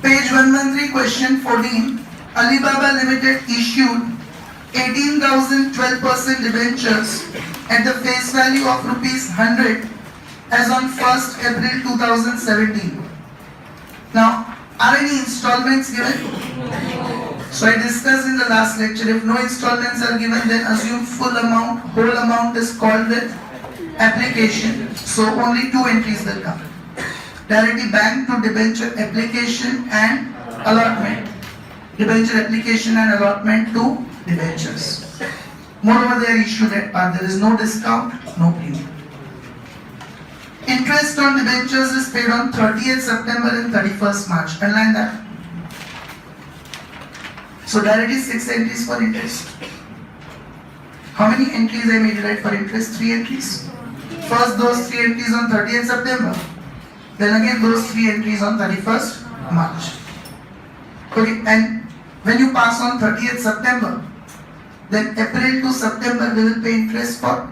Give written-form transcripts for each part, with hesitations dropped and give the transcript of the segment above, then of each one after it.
Page 113, question 14. Alibaba Limited issued 18,012% debentures at the face value of rupees 100 as on 1st April 2017. Now, are any installments given? So I discussed in the last lecture, if no installments are given, then assume full amount, whole amount is called with application. So only two entries will come. Directly bank to debenture application and allotment. Debenture application and allotment to debentures. Moreover, they are issued at par. There is no discount, no premium. Interest on debentures is paid on 30th September and 31st March. Underline that. So directly 6 entries for interest. How many entries I made right for interest? 3 entries. First those 3 entries on 30th September. Then again those 3 entries on 31st March. Okay, and when you pass on 30th September, then April to September we will pay interest for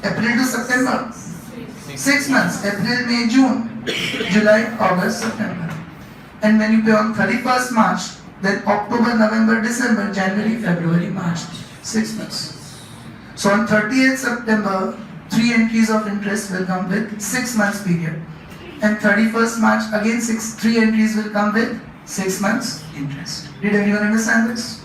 April to September. 6 months. April, May, June, July, August, September. And when you pay on 31st March, then October, November, December, January, February, March. 6 months. So on 30th September, 3 entries of interest will come with 6 months period. And 31st March, again 3 entries will come with 6 months interest. Did everyone understand this?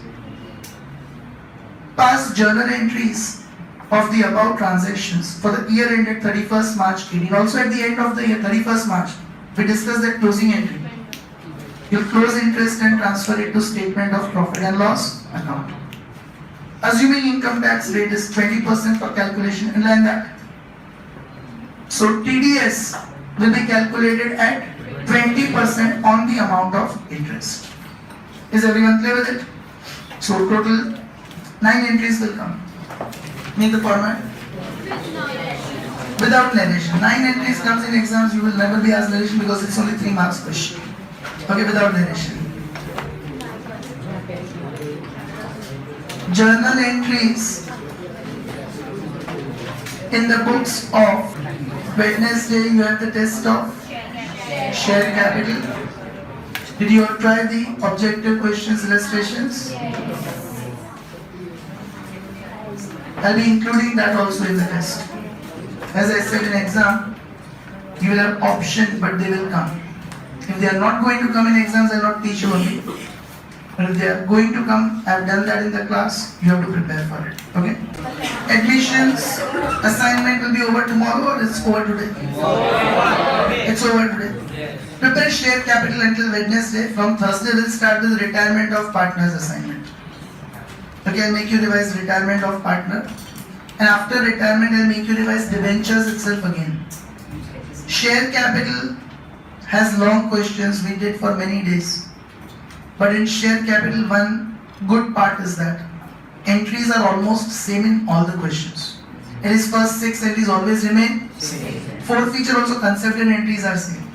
Past journal entries of the above transactions for the year ended 31st March 18. Also at the end of the year, 31st March, we discussed that closing entry. You close interest and transfer it to statement of profit and loss account. Assuming income tax rate is 20% for calculation, inline that. So TDS will be calculated at 20% on the amount of interest. Is everyone clear with it? So total 9 entries will come. Make the format. Without narration. 9 entries comes in exams, you will never be asked narration because it's only 3 marks question. Okay, without narration. Journal entries in the books of Wednesday, you have the test of share capital. Did you all try the objective questions illustrations? I'll be including that also in the test. As I said in exam, you will have option, but they will come. If they are not going to come in exams, I will not teach you only. But if they are going to come, I have done that in the class, you have to prepare for it. Okay? Admissions assignment will be over tomorrow or it's over today? It's over today. Prepare share capital until Wednesday. From Thursday we'll start with retirement of partners assignment. Okay, I'll make you revise retirement of partner. And after retirement, I'll make you revise debentures itself again. Share capital has long questions we did for many days. But in share capital, one good part is that entries are almost same in all the questions. It is first 6 entries always remain same. 4th feature also concept and entries are same.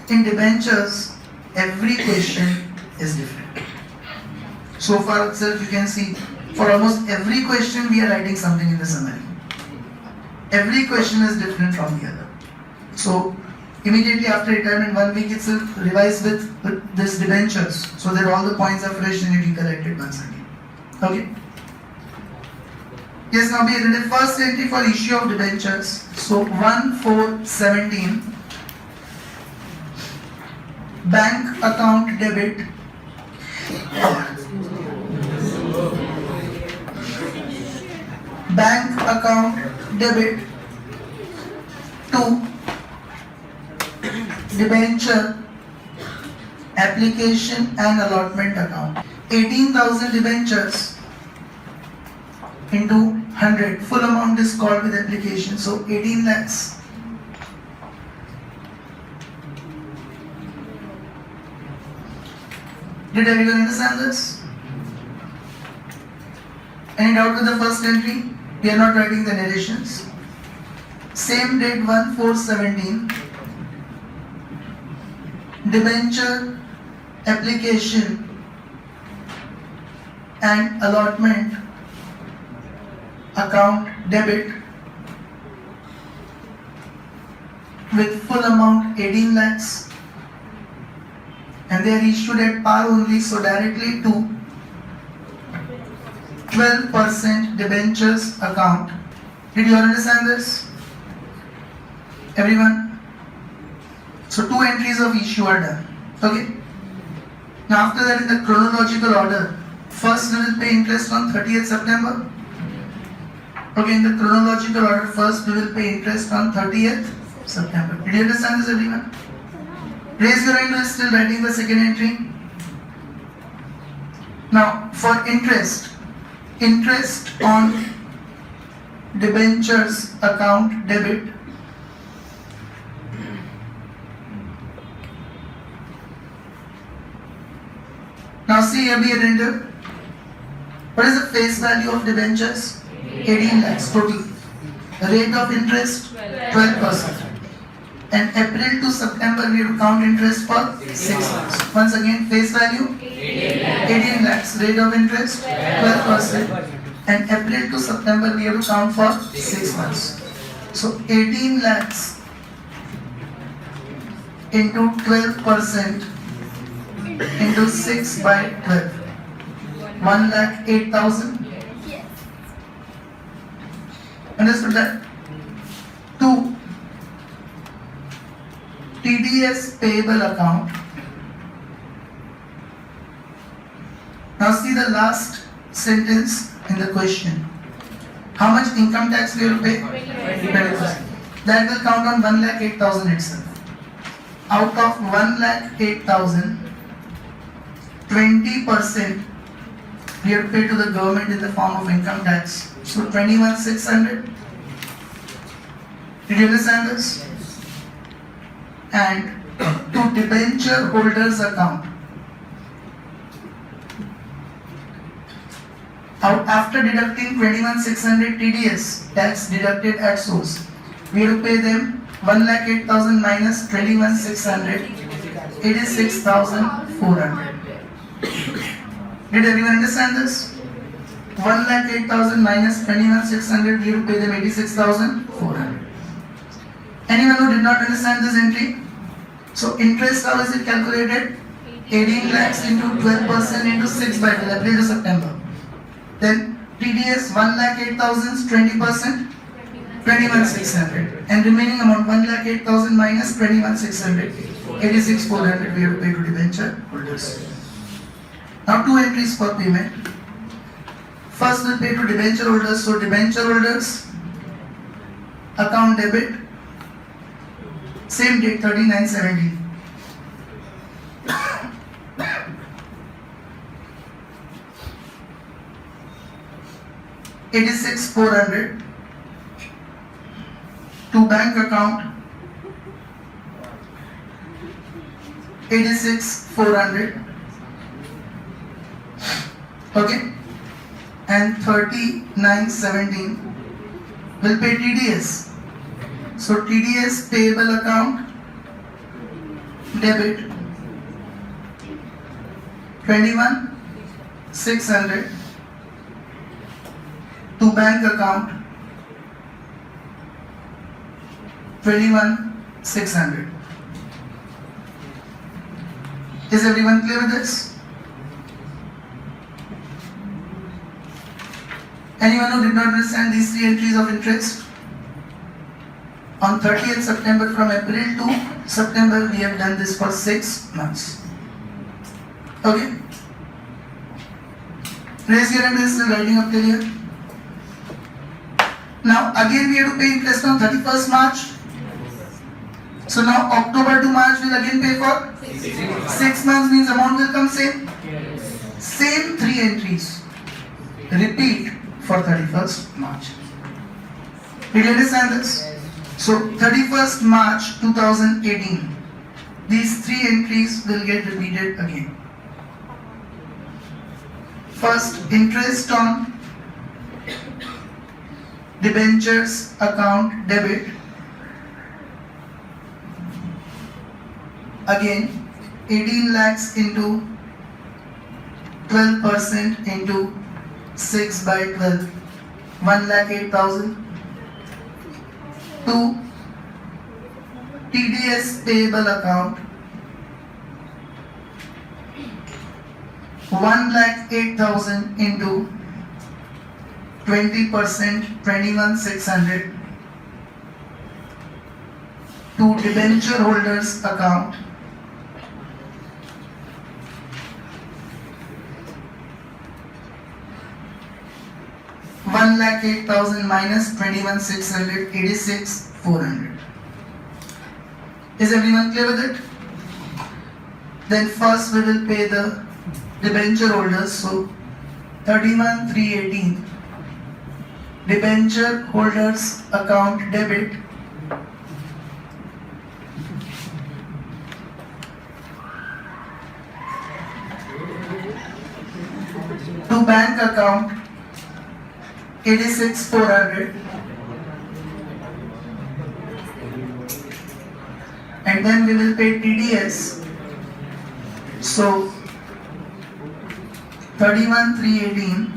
In debentures, every question is different. So far itself you can see, for almost every question we are writing something in the summary. Every question is different from the other. So immediately after retirement, 1 week itself revise with this debentures, so that all the points are fresh and you recollected once again. Okay? Yes, now we are in the first entry for issue of debentures. So 1/4/17, bank account debit bank account debit to debenture application and allotment account. 18,000 debentures into 100. Full amount is called with application. So 18 lakhs. Did everyone understand this? Any doubt with the first entry? We are not writing the narrations. Same date 1/4/17. Debenture application and allotment account debit with full amount 18 lakhs and they are issued at par only, so directly to 12% debentures account. Did you understand this? Everyone? So 2 entries of issue are done. Okay? Now after that, in the chronological order, first we will pay interest on 30th September. Okay, in the chronological order, first we will pay interest on 30th September. Did you understand this, everyone? Raise your hand who is still writing the second entry. Now for interest on debentures account debit, now see here be addendum. What is the face value of debentures? 18 lakhs total. The rate of interest 12%. And April to September we have to count interest for 6 months. Once again, face value 18 lakhs, rate of interest 12%. And April to September we have to count for 6 months. So 18 lakhs into 12% into 6 by 12. 1,08,000. Understood that? 2. TDS payable account. Now see the last sentence in the question. How much income tax we will pay? 20%. That will count on 1,08,000 itself. Out of 1,08,000, 20% we have to pay to the government in the form of income tax. So 21,600. Did you understand this? And to debenture holders account. After deducting 21,600 TDS tax deducted at source, we have to pay them 1,08,000 minus 21,600, 86,400. Did everyone understand this? 1,08,000 minus 21,600, we have to pay them 86,400. Anyone who did not understand this entry? So interest, how is it calculated? 18 lakhs into 12% into 6 by 12, April to September. Then TDS 1,08,000 20%, 21,600. And remaining amount 1,08,000 minus 21,600, 86,400 we have to pay to debenture holders. Now 2 entries for payment. First we'll pay to debenture holders. So debenture holders account debit, same date 39/17. 86,400 to bank account 86,400. Okay, and 39/17 will pay TDS. So TDS payable account debit 21,600 to bank account 21,600. Is everyone clear with this? Anyone who did not understand these 3 entries of interest? On 30th September, from April to September, we have done this for 6 months. Okay? Raise your hand, is writing up till here. Now again we have to pay interest on 31st March. So now October to March will again pay for 6 months, means amount will come same. Same 3 entries. Repeat for 31st March. Did you understand this? So 31st March 2018, these 3 entries will get repeated again. First, interest on debentures account debit. Again, 18 lakhs into 12% into 6 by 12, 1,08,000. To TDS payable account 1,08,000 into 20%, 21,600 to debenture holders account. One lakh 8,000 minus 21,600, 86,400. Is everyone clear with it? Then first we will pay the debenture holders. So 31,318. Debenture holders account debit. To bank account 86,400. And then we will pay TDS. So 31,318.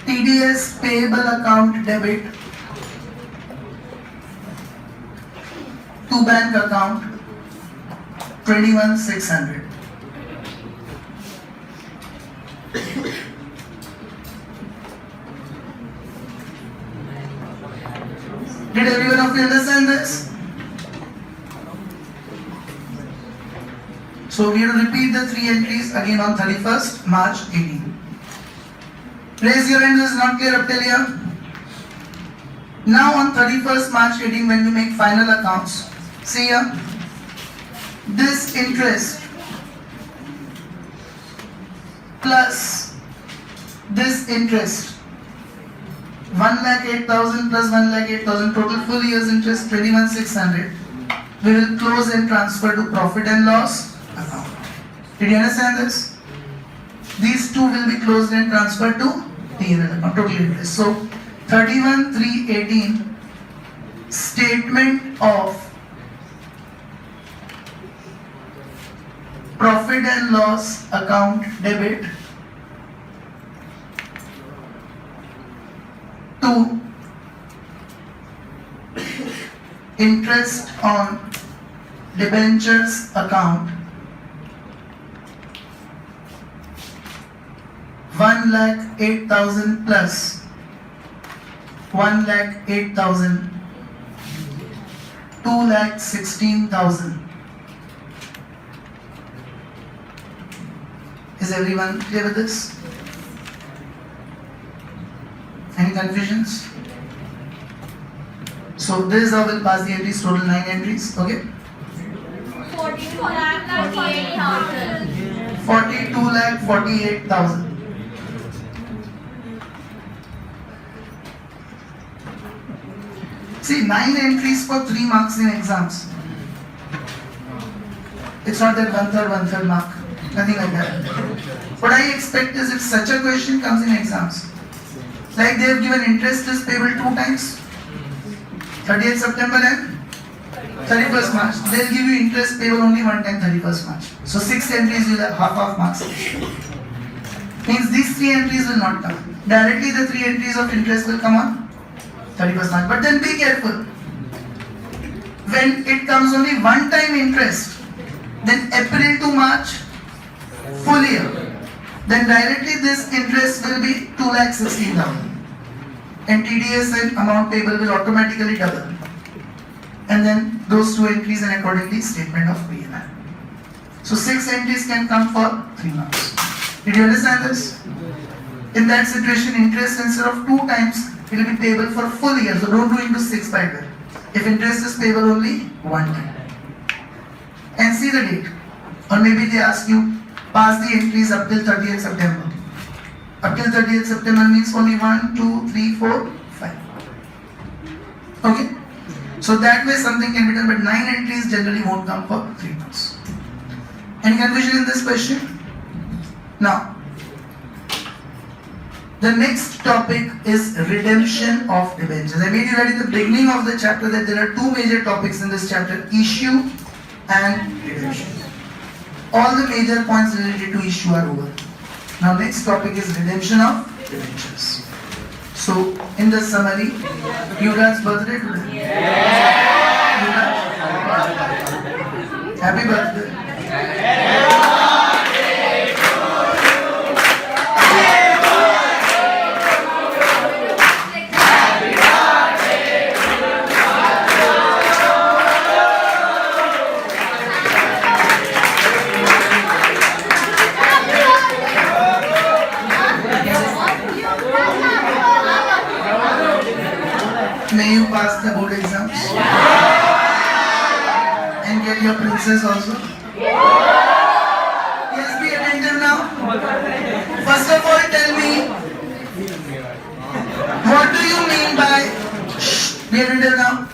TDS payable account debit to bank account 21,600. Did everyone of you understand this? So we will repeat the three entries again on 31st March 18. Raise your hand, this is not clear up till here. Now on 31st March 18, when you make final accounts, see here, this interest plus this interest, 1,08,000 plus 1,08,000, total full year's interest 21,600. We will close and transfer to profit and loss account. Did you understand this? These two will be closed and transferred to P&L account, total interest. So 31,318 statement of profit and loss account debit to interest on debentures account 1,08,000 plus 1,08,000 2,16,000. Is everyone clear with this? Any confusions? So this is how we'll pass the entries, total 9 entries, okay? 42,48,000. See, 9 entries for 3 marks in exams. It's not that one third mark. Nothing like that. What I expect is if such a question comes in exams, like they have given interest is payable 2 times, 30th September and 31st March. They'll give you interest payable only 1 time, 31st March. So 6 entries will have half marks. Means these 3 entries will not come. Directly the 3 entries of interest will come on 31st March. But then be careful. When it comes only 1 time interest, then April to March, full year, then directly this interest will be 2,16,000. And TDS and amount payable will automatically double. And then those 2 entries and accordingly statement of P&L. So 6 entries can come for 3 months. Did you understand this? In that situation, interest instead of 2 times, it will be payable for full year. So don't do into 6 by 12. If interest is payable only 1 time. And see the date. Or maybe they ask you, pass the entries up till 30th September. Up till 30th September means only 1, 2, 3, 4, 5. Okay? So that way something can be done, but 9 entries generally won't come for 3 months. Any confusion in this question? Now, the next topic is redemption of debentures. I made you read in the beginning of the chapter that there are 2 major topics in this chapter, issue and redemption. All the major points related to issue are over. Now next topic is redemption of debentures. So in the summary, Yuvraj's birthday today? Yuvraj? Happy birthday. and get your princess also? Yes, be attentive now. First of all, tell me, what do you mean by, be attentive now.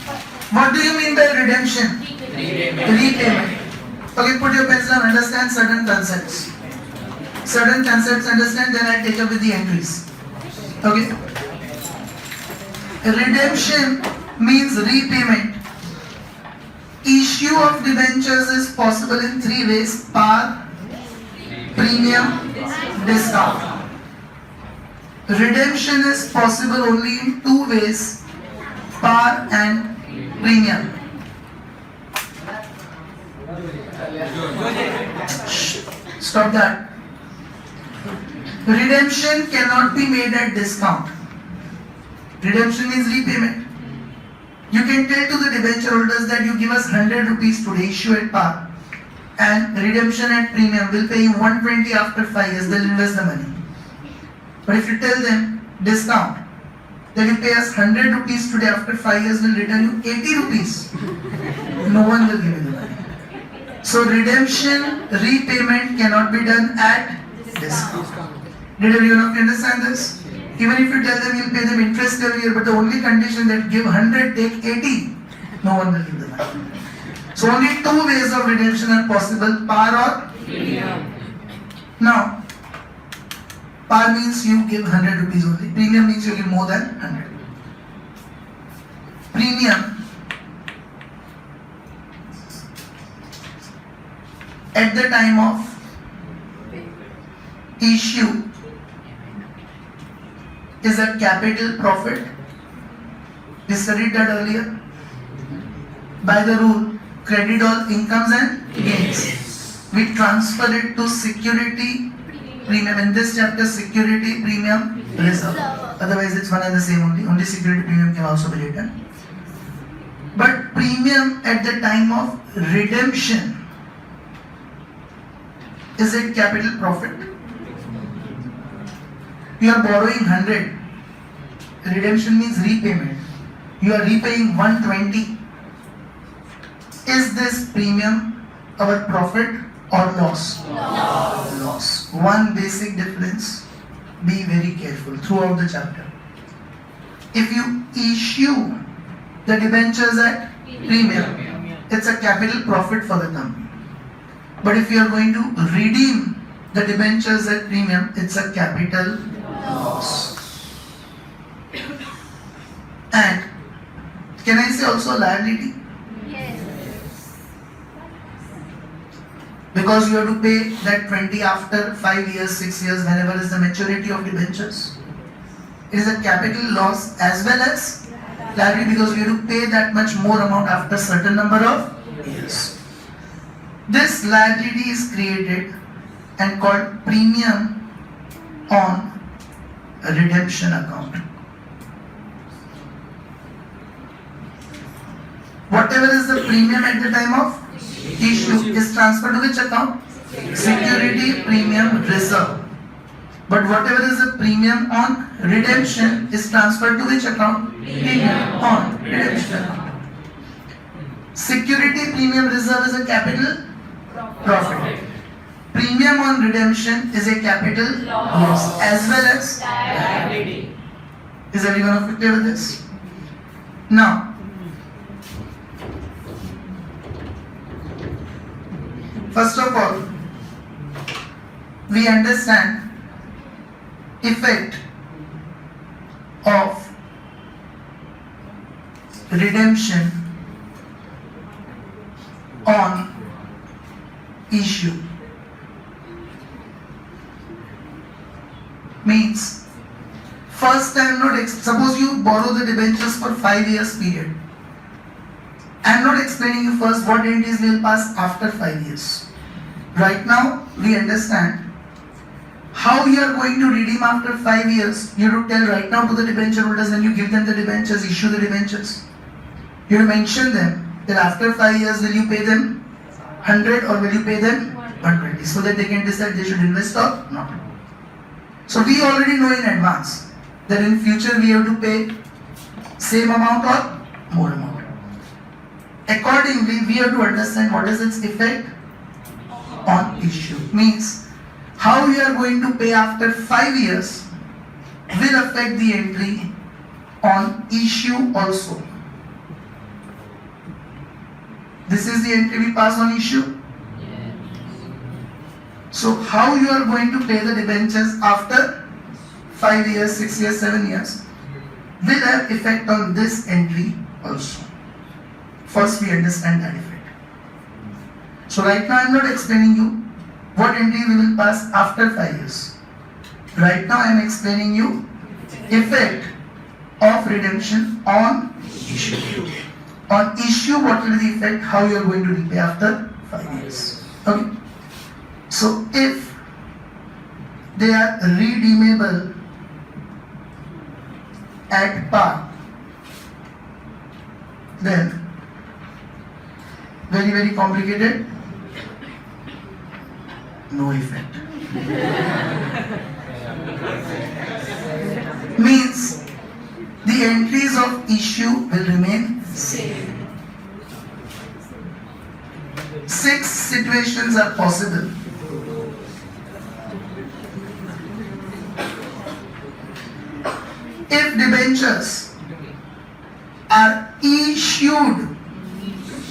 What do you mean by redemption? Repayment. Okay, put your pencil and understand certain concepts. Certain concepts understand, then I take up with the entries. Okay. Redemption means repayment. Issue of debentures is possible in three ways: par, premium, discount. Redemption is possible only in two ways: par and premium. Stop that. Redemption cannot be made at discount. Redemption is repayment. You can tell to the debenture holders that you give us 100 rupees today, issue at par, and redemption at premium will pay you 120 after 5 years, they'll invest the money. But if you tell them discount, then you pay us 100 rupees today, after 5 years we'll return you 80 rupees. No one will give you the money. So redemption, repayment cannot be done at discount. Did everyone of you understand this? Even if you tell them you'll pay them interest every year, but the only condition that give 100, take 80, no one will give the money. So only two ways of redemption are possible: par or premium. Now, par means you give 100 rupees only. Premium means you give more than 100. Premium, at the time of issue, is a capital profit. We studied that earlier. By the rule, credit all incomes and gains. We transfer it to security premium. In this chapter, security premium reserve. Otherwise, it's one and the same only. Only security premium can also be written. But premium at the time of redemption, is it capital profit? You are borrowing 100. Redemption means repayment. You are repaying 120. Is this premium our profit or loss? Loss. One basic difference. Be very careful throughout the chapter. If you issue the debentures at premium, it's a capital profit for the company. But if you are going to redeem the debentures at premium, it's a capital loss. And can I say also liability? Yes. Because you have to pay that 20 after 5 years, 6 years, whenever is the maturity of debentures. It is a capital loss as well as liability, because you have to pay that much more amount after certain number of years. This liability is created and called premium on a redemption account. Whatever is the premium at the time of issue is transferred to which account? Security premium reserve. But whatever is the premium on redemption is transferred to which account? Premium on redemption account. Security premium reserve is a capital profit. Premium on redemption is a capital loss as well as liability. Is everyone of you clear with this? Now, first of all, we understand effect of redemption on issue. Means, first I am not, suppose you borrow the debentures for 5 years period. I am not explaining you first what entities will pass after 5 years. Right now, we understand how you are going to redeem after 5 years. You have to tell right now to the debenture holders when you give them the debentures, issue the debentures. You have to mention them that after 5 years will you pay them 100 or will you pay them 120, so that they can decide they should invest or not. So we already know in advance that in future we have to pay same amount or more amount. Accordingly, we have to understand what is its effect on issue. Means how you are going to pay after 5 years will affect the entry on issue also. This is the entry we pass on issue. So how you are going to pay the debentures after 5 years, 6 years, 7 years will have effect on this entry also. First we understand that effect. So right now I am not explaining you what entry we will pass after 5 years. Right now I am explaining you effect of redemption on issue. On issue, what will be the effect, how you are going to repay after 5 years. Okay. So if they are redeemable at par, then very complicated, no effect. Means the entries of issue will remain same. 6 situations are possible. If debentures are issued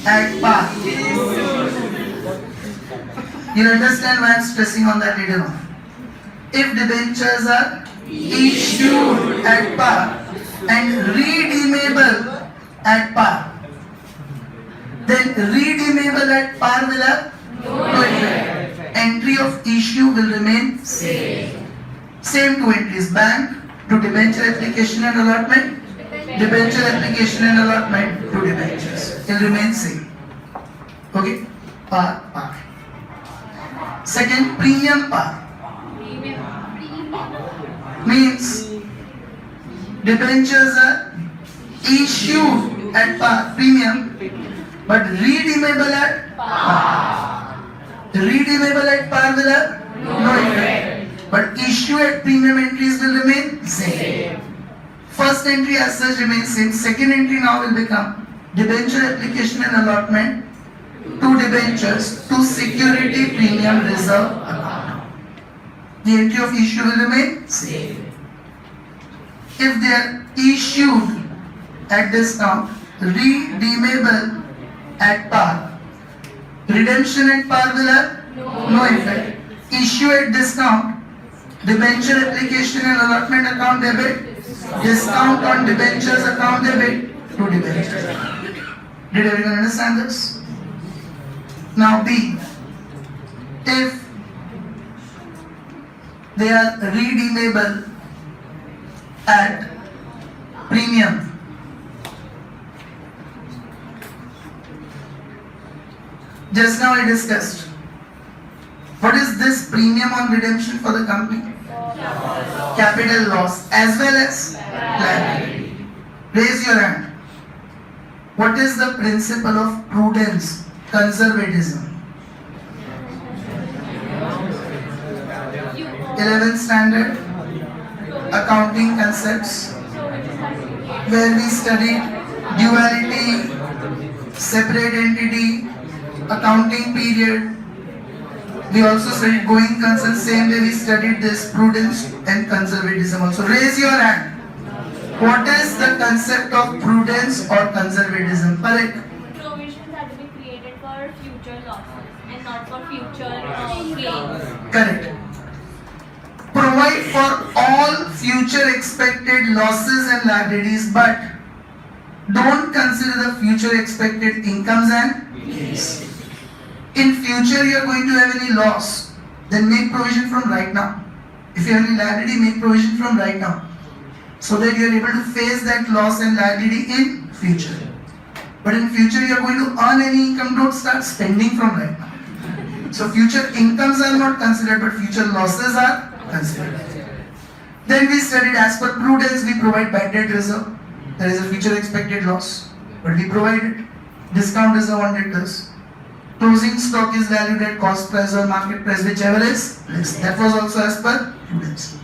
at par, you understand why I am stressing on that later on. If debentures are issued at par and redeemable at par, then redeemable at par will have no effect. Entry of issue will remain same. Same 2 entries, bank to debenture application and allotment, debenture application and allotment to debentures. It will remain same. Okay? Par. Second, premium par. Means debentures are issued at par, premium, but redeemable at par. Redeemable at par will have no effect, but issue at premium entries will remain same. First entry as such remains same. Second entry now will become debenture application and allotment to debentures to security premium reserve account. The entry of issue will remain same. If they are issued at discount, redeemable at par, redemption at par will have no effect. Issue at discount, debenture application and allotment account debit, discount on debentures account debit to debentures. Did everyone understand this? Now B, if they are redeemable at premium, just now I discussed what is this premium on redemption for the company? Capital loss as well as liability. Raise your hand. What is the principle of prudence, conservatism? 11th standard accounting concepts, where we studied duality, separate entity, accounting period. We also studied going concern. Same way we studied this prudence and conservatism also. Raise your hand. What is the concept of prudence or conservatism? Correct. Provisions have to be created for future losses and not for future gains. Correct. Provide for all future expected losses and liabilities, but don't consider the future expected incomes and gains. In future you are going to have any loss, then make provision from right now. If you have any liability, make provision from right now, so that you are able to face that loss and liability in future. But in future you are going to earn any income, don't start spending from right now. So future incomes are not considered, but future losses are considered. Then we studied as per prudence, we provide bad debt reserve. There is a future expected loss, but we provide it. Discount reserve on debtors. Closing stock is valued at cost price or market price, whichever is less. That was also as per prudence.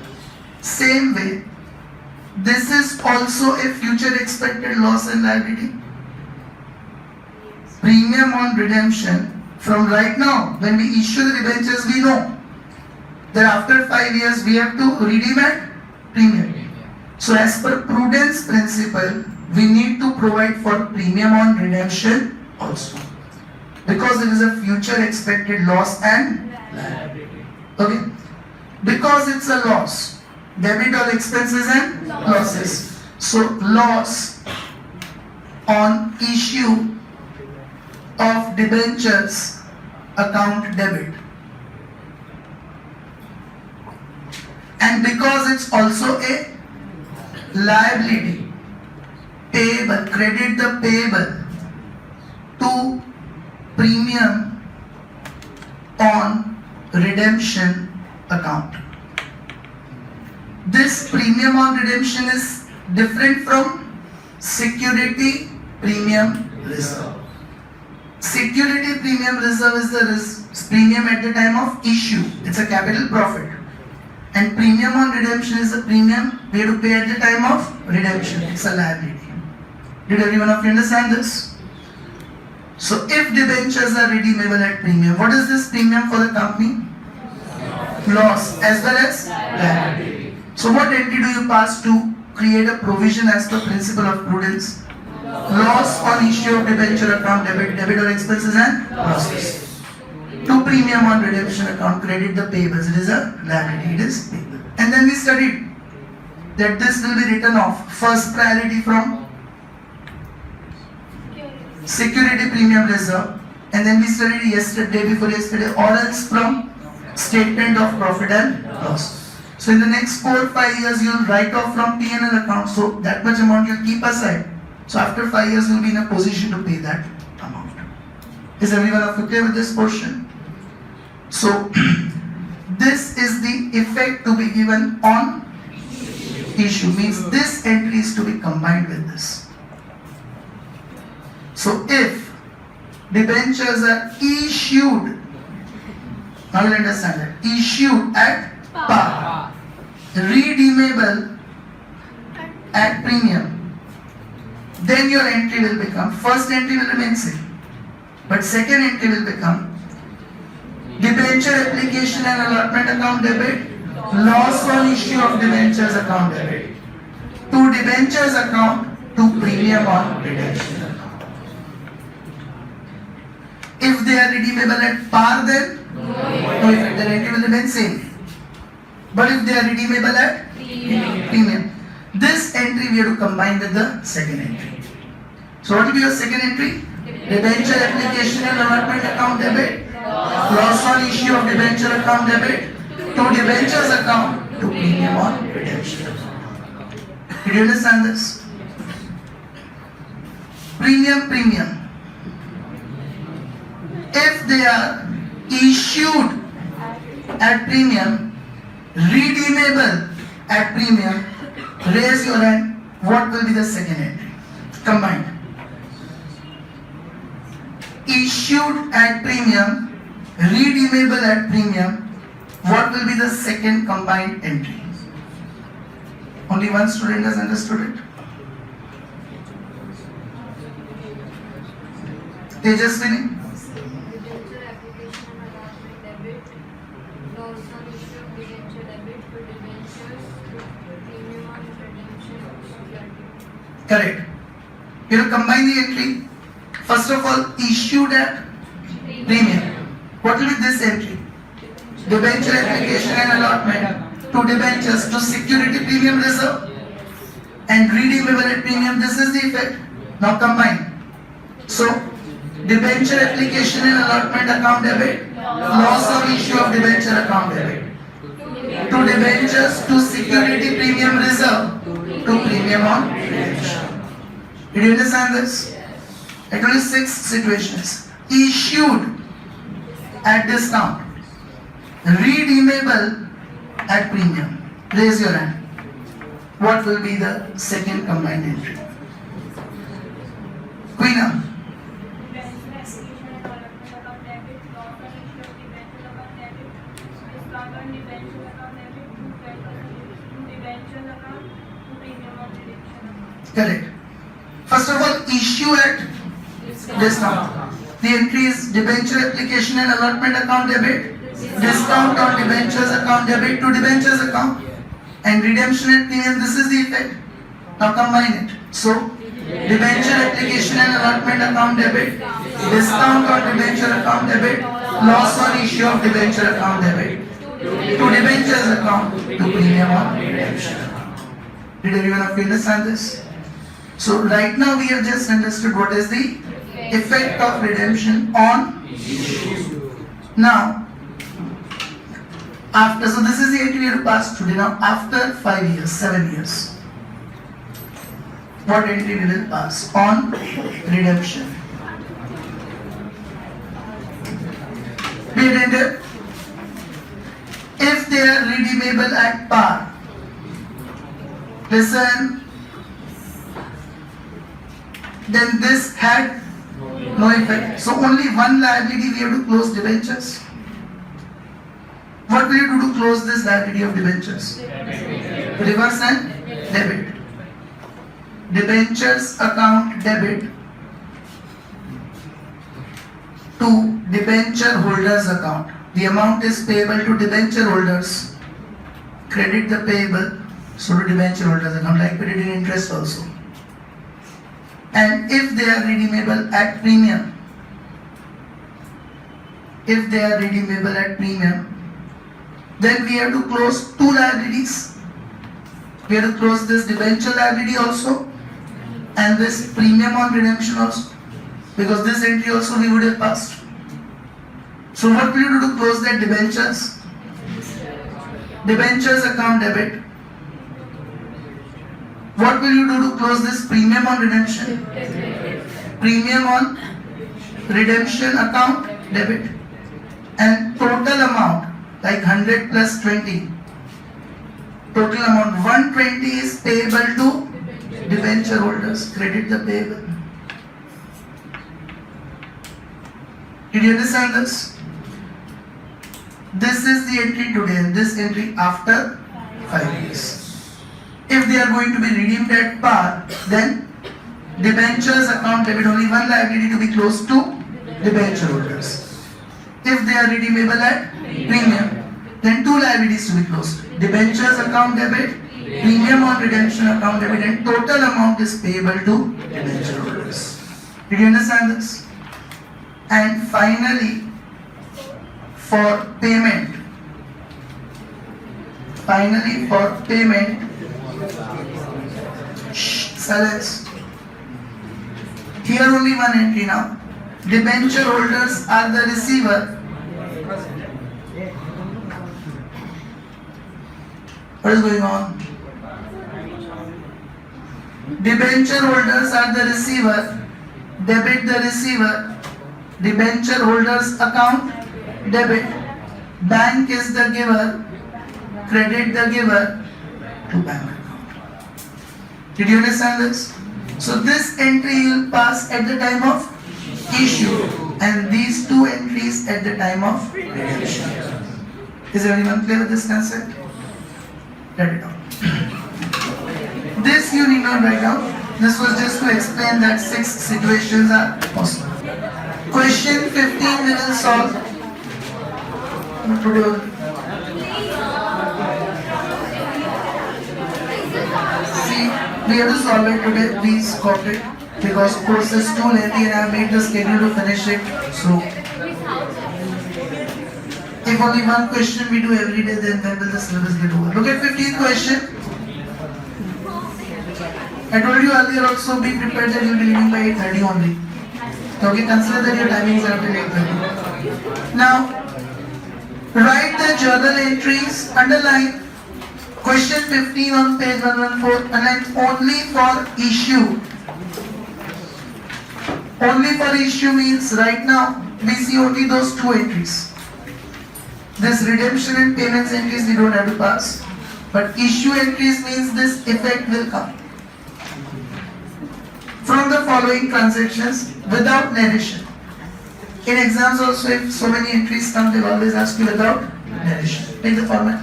Same way, this is also a future expected loss and liability. premium on redemption from right now. When we issue the debentures, we know that after 5 years we have to redeem at premium. So as per prudence principle, we need to provide for premium on redemption also, because it is a future expected loss and liability. Okay? Because it's a loss, debit all expenses and losses. So loss on issue of debentures account debit. And because it's also a liability, payable, credit the payable to premium on redemption account. This premium on redemption is different from security premium reserve. Security premium reserve is the premium at the time of issue. It's a capital profit. And premium on redemption is the premium we have to pay at the time of redemption. It's a liability. Did everyone of you understand this? So if debentures are redeemable at premium, what is this premium for the company? Loss as well as liability. So what entry do you pass to create a provision as per principle of prudence? Loss on issue of debenture account debit or expenses and losses. To premium on redemption account, credit the payables. It is a liability. It is payable. And then we studied that this will be written off first priority from security premium reserve, and then we studied day before yesterday, or else from statement of profit and loss. So in the next 4 or 5 years, you will write off from P&L account. So that much amount you will keep aside. So after 5 years, you will be in a position to pay that amount. Is everyone okay with this portion? So this is the effect to be given on issue. Means this entry is to be combined with this. So if debentures are issued, now you will understand that, issued at par, redeemable at premium, then your entry will become, first entry will remain same, but second entry will become debenture application and allotment account debit, loss on issue of debentures account debit, to debentures account, to premium on redemption account. If they are redeemable at par, then no effect, the entry will remain same. But if they are redeemable at premium, this entry we have to combine with the second entry. So what will be your second entry? Debenture application and allotment account debit, loss on issue of debenture account debit, to debentures account, to premium on redemption account. Did you understand this? Premium. If they are issued at premium, redeemable at premium, raise your hand. What will be the second entry? Combined. Issued at premium, redeemable at premium, what will be the second combined entry? Only one student has understood it. Tejaswini? Debenture application and allotment debit, loss on issue of debenture debit to debentures, premium on redemption. Correct. You will combine the entry. First of all, issued at premium. What will be this entry? Debenture application and allotment to debentures to security premium reserve and redeemable at premium. This is the effect. Now combine. So, debenture application and allotment account debit, loss of issue of debenture account debit, to debentures to security premium reserve, to premium on redemption. Did you understand this? I told you 6 situations. Issued at discount, redeemable at premium. Raise your hand. What will be the second combined entry? Queen. Correct. First of all, issue at discount. The entry is debenture application and allotment account debit, discount on debentures account debit to debentures account, and redemption at premium. This is the effect. Now combine it. So debenture application and allotment account debit, discount on debenture account debit, loss on issue of debenture account debit to debentures account to premium on redemption account. Did everyone of you understand this? So right now we have just understood what is the effect of redemption on issue. Now after, so this is the entry we have to pass today. Now after 5 years, 7 years, what entry we will pass on redemption? Be attentive. If they are redeemable at par, listen, then this had no effect. So only one liability we have to close, debentures. What will you do to close this liability of debentures? Reverse and debit. Debentures account debit to debenture holders account. The amount is payable to debenture holders. Credit the payable, so to debenture holders account, like we did in interest also. And if they are redeemable at premium, if they are redeemable at premium, then we have to close two liabilities. We have to close this debenture liability also and this premium on redemption also, because this entry also we would have passed. So what will you do to close that debentures? Debentures account debit. What will you do to close this premium on redemption? Premium on redemption account debit. And total amount, like 100 plus 20. Total amount 120 is payable to debenture holders. Credit the payable. Did you understand this? This is the entry today and this entry after 5 years. If they are going to be redeemed at par, then debentures account debit, only one liability to be closed to debenture holders. If they are redeemable at premium, then two liabilities to be closed. Debentures account debit, premium on redemption account debit, and total amount is payable to debenture holders. Did you understand this? And finally, for payment, silence. Here only one entry now. Debenture holders are the receiver. What is going on? Debenture holders are the receiver. Debit the receiver. Debenture holders account debit. Bank is the giver. Credit the giver to bank account. Did you understand this? So this entry will pass at the time of issue and these two entries at the time of redemption. Is everyone clear with this concept? Write it down. This you need not write down. This was just to explain that 6 situations are possible. Question 15 we will solve today only. See, we have to solve it today. Please cooperate because course is too lengthy and I have made the schedule to finish it. So, if only one question we do every day, then when will the syllabus get over? Look at 15th question. I told you earlier also be prepared that you will be leaving by 8:30 only. Okay, consider that your timings are till 8:30. Now, write the journal entries, underline question 15 on page 114, underline only for issue. Only for issue means right now we see only those two entries. This redemption and payments entries we don't have to pass. But issue entries means this effect will come from the following transactions without narration. In exams also, if so many entries come, they always ask you without narration. Take the format.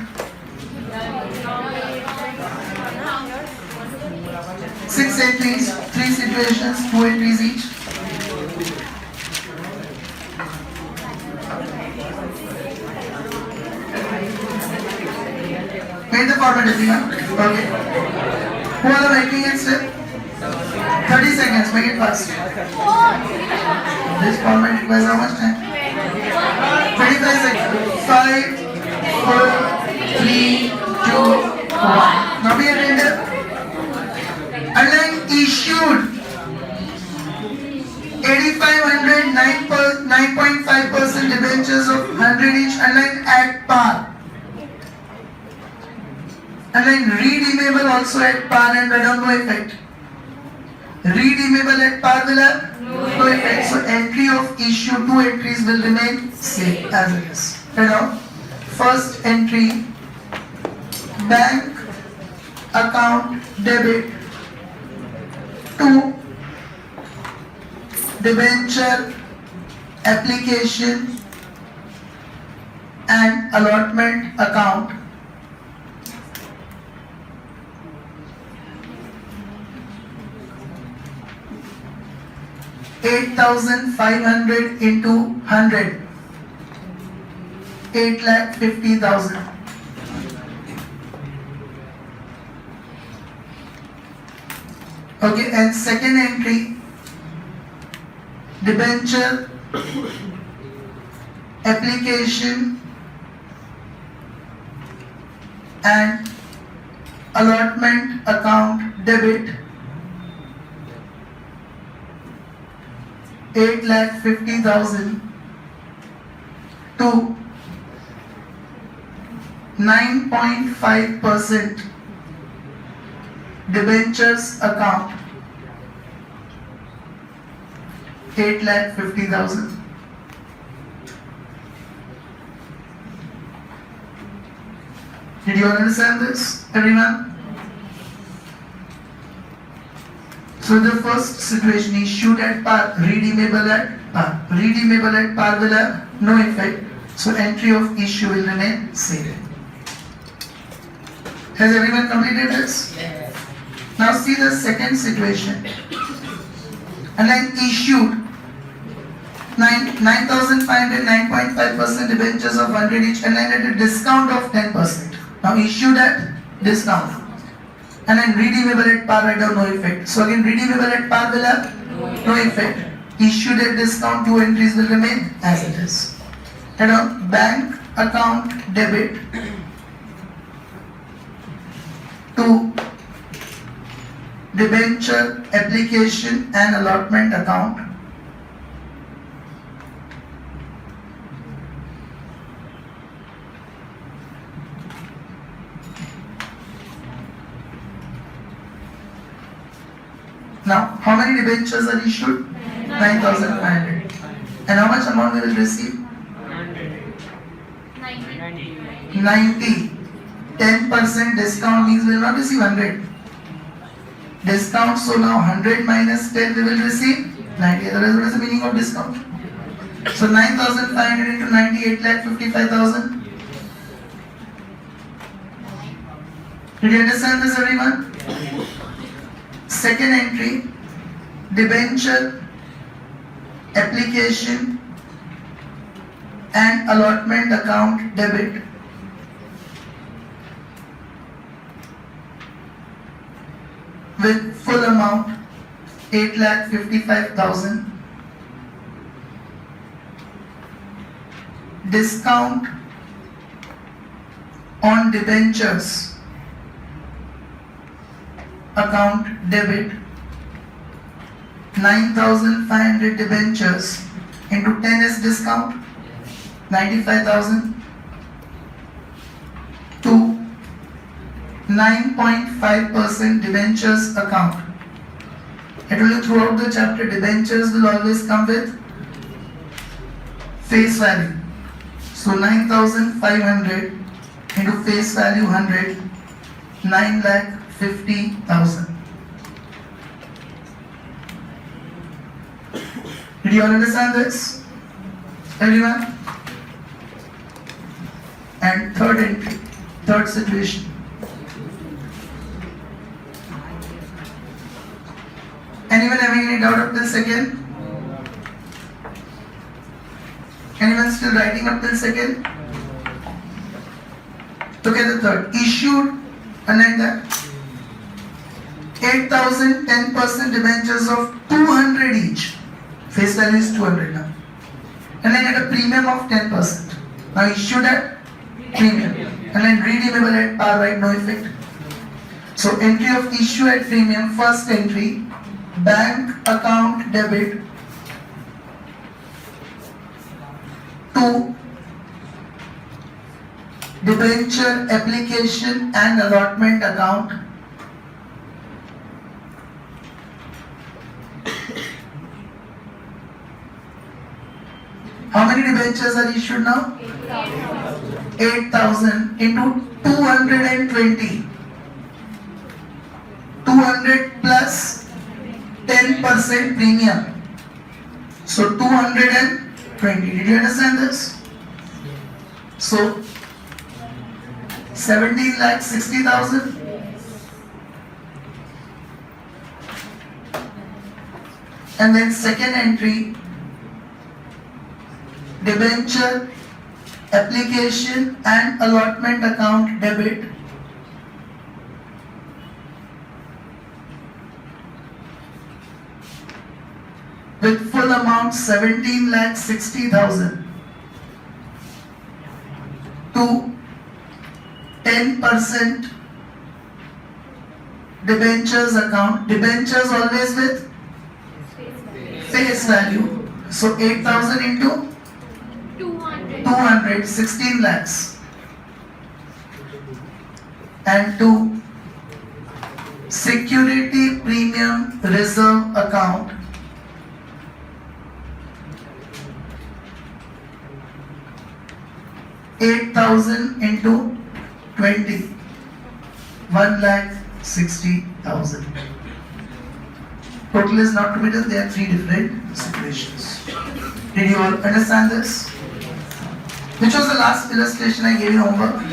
6 entries, 3 situations, 2 entries each. Made the format everyone? Okay. Who are making it still? 30 seconds, make it fast. This format requires how much time? 25 seconds. 5, 4, 3, 2, 1. Now we are in the underline issued 8,500 9.5% debentures of 100 each, underline at par. Underline redeemable also at par and write down no effect. Redeemable at par will have no effect. So entry of issue, 2 entries will remain same as it is. Write down. First entry, bank account debit to debenture application and allotment account. $8,500 into 100, 8,50,000. Okay, and second entry, debenture application and allotment account debit 8,50,000 to 9.5% debentures account 8,50,000. Did you understand this, everyone? So the first situation, issued at par, redeemable at par. Redeemable at par will have no effect. So entry of issue will remain same. Has everyone completed this? Yes. Now see the second situation. And then issued 9,500 9.5% debentures of 100 each, and then at a discount of 10%. Now issued at discount. And then redeemable at par, write down no effect. So again, redeemable at par will have no effect. Issued at discount, 2 entries will remain as it is. And on bank account debit to debenture application and allotment account. Now, how many debentures are issued? 9,500. And how much amount we will receive? 90. 10% discount means we will not receive 100. Discount, so now 100 minus 10 we will receive 90. Otherwise, what is the meaning of discount? So 9,500 into 90, 8,55,000. Did you understand this, everyone? Second entry, debenture application and allotment account debit with full amount 8,55,000. Discount on debentures account debit 9,500 debentures into 10 is discount 95,000 to 9.5% debentures account. I told you throughout the chapter, debentures will always come with face value. So 9,500 into face value 100, 9,50,000. Did you all understand this? Everyone? And third entry, third situation. Anyone having any doubt of this again? Anyone still writing up till second? Look at the third. Issued, and then that 8,000 10% debentures of 200 each. Face value is 200 now. And then at a premium of 10%. Now issued at premium. And then redeemable at par, right? No effect. So entry of issue at premium, first entry, bank account debit to debenture application and allotment account. How many debentures are issued now? 8,000 into 220. 200 plus 10% premium. So 220. Did you understand this? So 17,60,000. And then second entry, debenture application and allotment account debit with full amount 17,60,000 to 10% debentures account. Debentures always with face value. So 8,000 into 200, 16 lakhs. And to security premium reserve account, $8,000 into 20, 1,60,000. Total is not to be done. There are three different situations. Did you all understand this? Which was the last illustration I gave you homework? 10.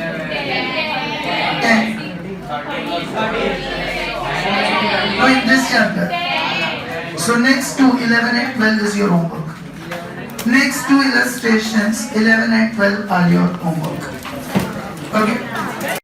No, in this chapter. So next two, 11 and 12 is your homework. Next two illustrations, 11 and 12 are your homework. Okay?